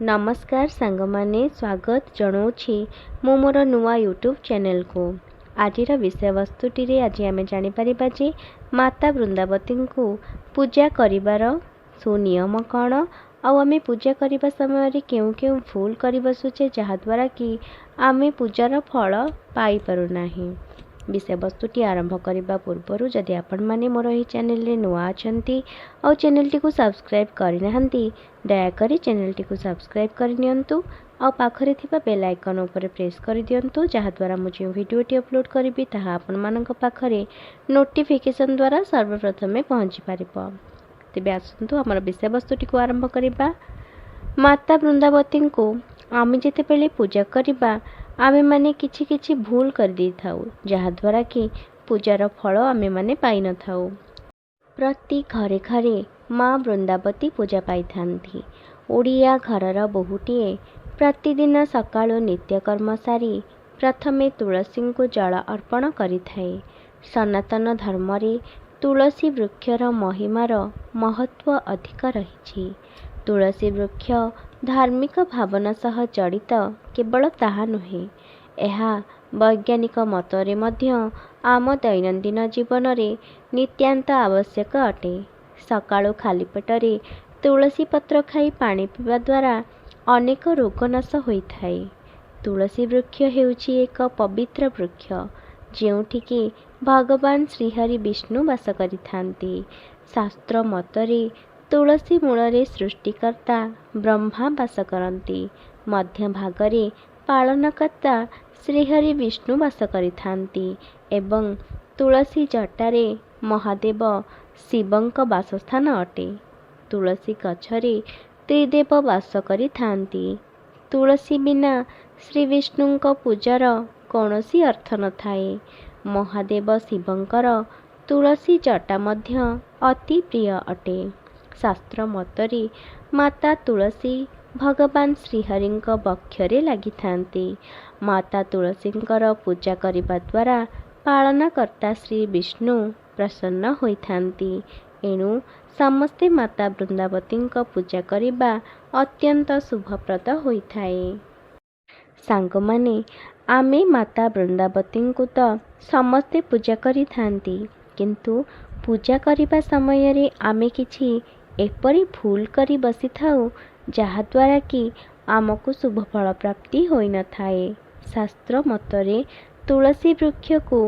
नमस्कार सांगमाने स्वागत जनाऊँछि मु मोर नुआ यूट्यूब चैनल को। आजिर विषय वस्तुटी आज आम जापर जे माता वृंदावती को पूजा करिवार सुनियम कौन आम पूजा करने समय क्यों क्यों भूल कर बसुचे जहाद्वारा कि आम पूजार फल पाई पारुना। विषय वस्तुटी आरंभ करने पूर्व जदि आपण मैंने मोर यह चैनल नुआ अच्छा और चैनल टी को सब्सक्राइब करना दयाकोरी चैनल टी को सब्सक्राइब करनियंतु और पाखरे थिबा बेल आइकन उपर प्रेस कर दियंतु जहाद्वारा मु जो वीडियोटी अपलोड करी ताहा आपण मानक पाखरे नोटिफिकेशन द्वारा सर्वप्रथमे पहुँची पारिबो। तेबे आसंतु हमर विषय वस्तुटी को आरंभ करिबा। माता वृंदावती को आम जेतेबेले पूजा करिबा आमे माने किछि किछि भूल कर दी थाउ जहाद्वारा कि पूजार फल आमे माने पाई न थाउ। प्रति घरे घरे माँ वृंदावती पूजा पाई थांती। ओडिया घरर बहुटीए प्रतिदिन सकाळु नित्यकर्म सारी प्रथमे तुलसी को जल अर्पण करिथाए। सनातन धर्म रे तुलसी वृक्षर महिमार महत्व अधिक रही। तुलसी वृक्ष धार्मिक भावना सह जड़ित केवल ताहा नुहे, एहा वैज्ञानिक मतरे मध्य आम दैनंदिन जीवन रे नित्यांत आवश्यक अटे। सकाळु खाली पेटरे तुलसी पत्र खाई पानी पीवा द्वारा अनेक रोग नाश होइथाए। तुलसी वृक्ष हेउछि एक पवित्र वृक्ष जेउठिकी भगवान श्रीहरि विष्णु वास करिथांती। शास्त्र मतरे तुलसी मूलरे सृष्टिकर्ता ब्रह्मा वास करती। मध्य भागरे पालनकर्ता श्रीहरि विष्णु वास करिथांती एवं तुलसी जटारे महादेव शिवंक वासस्थान अटे। तुलसी गछरे त्रिदेव वास करिथांती। तुलसी बिना श्री विष्णुंक पूजार कौनसी अर्थ न थाए। महादेव शिवंकर तुलसी जटा मध्य अति प्रिय अटे। शास्त्र मतरे माता तुलसी भगवान श्रीहरिंक वक्षरे लागिथांती। माता तुलसींकर पूजा करिबा द्वारा पालनकर्ता श्री विष्णु प्रसन्न होइथांती। एणु समस्ते माता वृंदावती पूजा करिबा अत्यंत शुभप्रद होइथाए। सांगमाने आमे माता वृंदावती को तो समस्ते पूजा करि थांती, किंतु पूजा करिबा समय रे आमे किछि एपरी भूल करी बसी थाउ जहाद्वारा कि आमको शुभ फल प्राप्ति होई न थाए। शास्त्र मतरे तुलसी वृक्ष को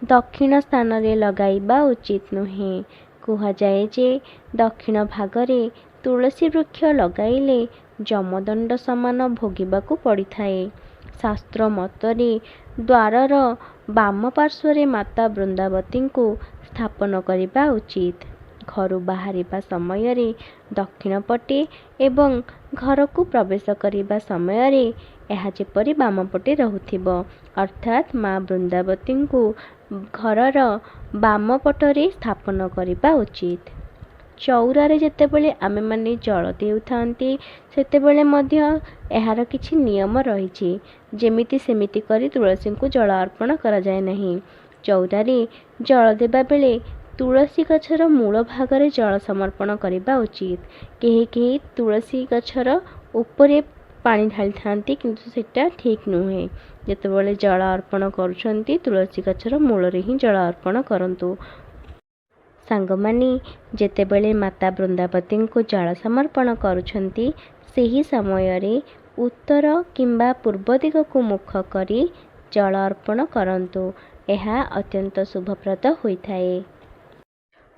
दक्षिण स्थान रे लगाइबा उचित नुहे। कुहा जाए जे दक्षिण भागरे तुलसी वृक्ष लगाइले जमदंड समान भोगिबाकू पड़ी थाए। शास्त्र मतरे द्वारर बाम पार्श्वरे माता वृंदावती को स्थापन करिबा उचित। घरु बाहरिबा समय रे दक्षिण पटे एवं घर को प्रवेश करिबा समय रे एहा जेपरि बाम पटे रहुथिबो, अर्थात माँ वृंदावती को घरर बाम पटरे स्थापन करिबा उचित। चौरारे जेतेबेले आमे माने जल देउथांती सेतेबेले मध्य एहार किछि नियम रहिछि, जेमिति सेमिति करी तुलसी को जल अर्पण करा जाय नहीं। चौरारे जल देबा बेले तुलसी गछर मूल भागरे जल समर्पण करिबा उचित। केही केही तुलसी गछर उपरे पानी ढाली थांती, किंतु सेटा ठीक नुहे। जेतेबेले जल अर्पण करूछंती तुलसी गछर मूल रे ही जल अर्पण करंतु। सांगमानी जेतेबेले माता वृंदावती को जल समर्पण करूछंती सेही समय रे उत्तर किंबा पूर्व दिग को मुख करी जल अर्पण करंतु, एहा अत्यंत शुभप्रद होइथाए।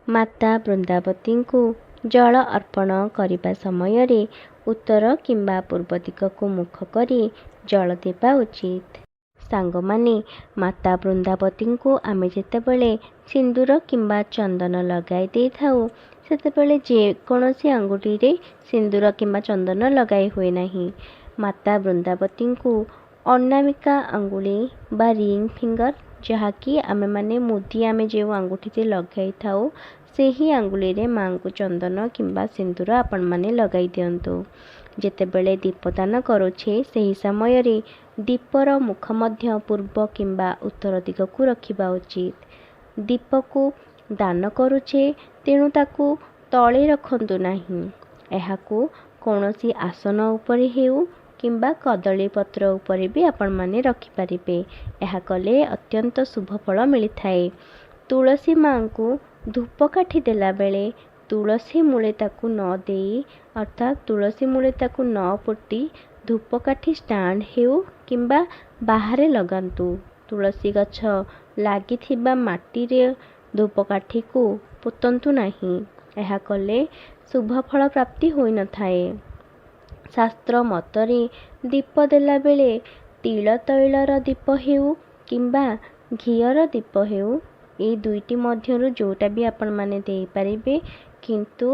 माता वृंदावती को जल अर्पण करिबा समय रे उत्तर किंबा पूर्व दिग को मुख करी जल देबा उचित। सांगमाने माता वृंदावती को आमे जेतेबेले सिंदूर किंबा चंदन लगाई दे थाउ सेतेबेले जे कोनोसी अंगुठी रे सिंदूर किंबा चंदन लगाई हुए नहीं। माता वृंदावती को अनामिका अंगुली बा रिंग फिंगर जहाँकि आमे माने मुदी आमे जे अंगुठी ते लगाई थाउ सेही अंगुली रे माँ को चंदन किंबा सिंदूर आपण माने लगाई दियंतु। जेतेबेले दीपदान करूछे सेही समय रे दीपर मुख मध्य पूर्व किंबा उत्तर दिग को रखिबा उचित। दीप को दान करूछे तेणु ताकू तले रखंतु नहीं, एहाकू କୌଣସି ଆସନ ଉପରେ ହେଉ କିମ୍ବା କଦଳୀ ପତ୍ର ଉପରେ ବି ଆପଣମାନେ ରଖିପାରିବେ। ଏହା କଲେ ଅତ୍ୟନ୍ତ ଶୁଭ ଫଳ ମିଳିଥାଏ। ତୁଳସୀ ମାଙ୍କୁ ଧୂପକାଠି ଦେଲାବେଳେ ତୁଳସୀ ମୂଳେ ତାକୁ ନ ଦେଇ ଅର୍ଥାତ୍ ତୁଳସୀ ମୂଳେ ତାକୁ ନ ପୋତି ଧୂପକାଠି ଷ୍ଟାଣ୍ଡ ହେଉ କିମ୍ବା ବାହାରେ ଲଗାନ୍ତୁ। ତୁଳସୀ ଗଛ ଲାଗିଥିବା ମାଟିରେ ଧୂପକାଠିକୁ ପୋତନ୍ତୁ ନାହିଁ। ଏହା କଲେ ଶୁଭ ଫଳ ପ୍ରାପ୍ତି ହୋଇନଥାଏ। ଶାସ୍ତ୍ର ମତରେ ଦୀପ ଦେଲାବେଳେ ତିଳ ତୈଳର ଦୀପ ହେଉ କିମ୍ବା ଘିଅର ଦୀପ ହେଉ, ଏଇ ଦୁଇଟି ମଧ୍ୟରୁ ଯେଉଁଟା ବି ଆପଣମାନେ ଦେଇପାରିବେ, କିନ୍ତୁ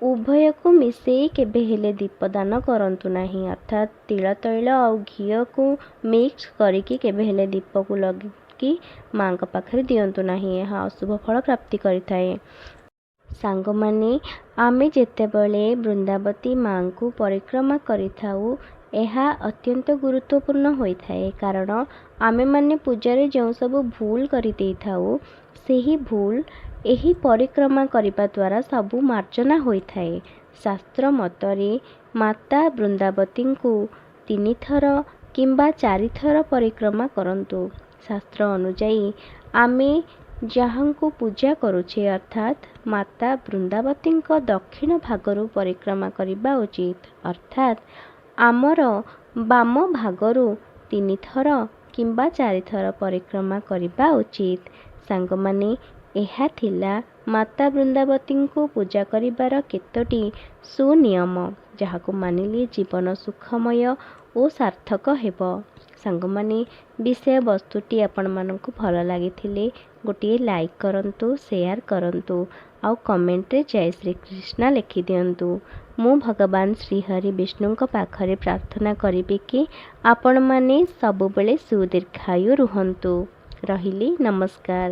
ଉଭୟକୁ ମିଶେଇ କେବେ ହେଲେ ଦୀପଦାନ କରନ୍ତୁ ନାହିଁ। ଅର୍ଥାତ୍ ତିଳ ତୈଳ ଆଉ ଘିଅକୁ ମିକ୍ସ କରିକି କେବେ ହେଲେ ଦୀପକୁ ଲଗେଇକି ମାଙ୍କ ପାଖରେ ଦିଅନ୍ତୁ ନାହିଁ। ଏହା ଅଶୁଭ ଫଳ ପ୍ରାପ୍ତି କରିଥାଏ। ସାଙ୍ଗମାନେ, ଆମେ ଯେତେବେଳେ ବୃନ୍ଦାବତୀ ମାଙ୍କୁ ପରିକ୍ରମା କରିଥାଉ, ଏହା ଅତ୍ୟନ୍ତ ଗୁରୁତ୍ୱପୂର୍ଣ୍ଣ ହୋଇଥାଏ। କାରଣ ଆମେମାନେ ପୂଜାରେ ଯେଉଁ ସବୁ ଭୁଲ କରିଦେଇଥାଉ, ସେହି ଭୁଲ ଏହି ପରିକ୍ରମା କରିବା ଦ୍ୱାରା ସବୁ ମାର୍ଜନା ହୋଇଥାଏ। ଶାସ୍ତ୍ର ମତରେ ମାତା ବୃନ୍ଦାବତୀଙ୍କୁ 3 ଥର କିମ୍ବା 4 ଥର ପରିକ୍ରମା କରନ୍ତୁ। ଶାସ୍ତ୍ର ଅନୁଯାୟୀ ଆମେ ଯାହାଙ୍କୁ ପୂଜା କରୁଛେ ଅର୍ଥାତ୍ ମାତା ବୃନ୍ଦାବତୀଙ୍କ ଦକ୍ଷିଣ ଭାଗରୁ ପରିକ୍ରମା କରିବା ଉଚିତ। ଅର୍ଥାତ୍ ଆମର ବାମ ଭାଗରୁ 3 ଥର କିମ୍ବା 4 ଥର ପରିକ୍ରମା କରିବା ଉଚିତ। ସାଙ୍ଗମାନେ, ଏହା ଥିଲା ମାତା ବୃନ୍ଦାବତୀଙ୍କୁ ପୂଜା କରିବାର କେତୋଟି ସୁନିୟମ, ଯାହାକୁ ମାନିଲେ ଜୀବନ ସୁଖମୟ ଓ ସାର୍ଥକ ହେବ। ସାଙ୍ଗମାନେ, ବିଷୟବସ୍ତୁଟି ଆପଣମାନଙ୍କୁ ଭଲ ଲାଗିଥିଲେ ଗୋଟିଏ ଲାଇକ୍ କରନ୍ତୁ, ସେୟାର କରନ୍ତୁ ଆଉ କମେଣ୍ଟରେ ଜୟ ଶ୍ରୀକୃଷ୍ଣ ଲେଖିଦିଅନ୍ତୁ। ମୁଁ ଭଗବାନ ଶ୍ରୀହରି ବିଷ୍ଣୁଙ୍କ ପାଖରେ ପ୍ରାର୍ଥନା କରିବି କି ଆପଣମାନେ ସବୁବେଳେ ସୁଦୀର୍ଘାୟୁ ରୁହନ୍ତୁ। ରହିଲି, ନମସ୍କାର।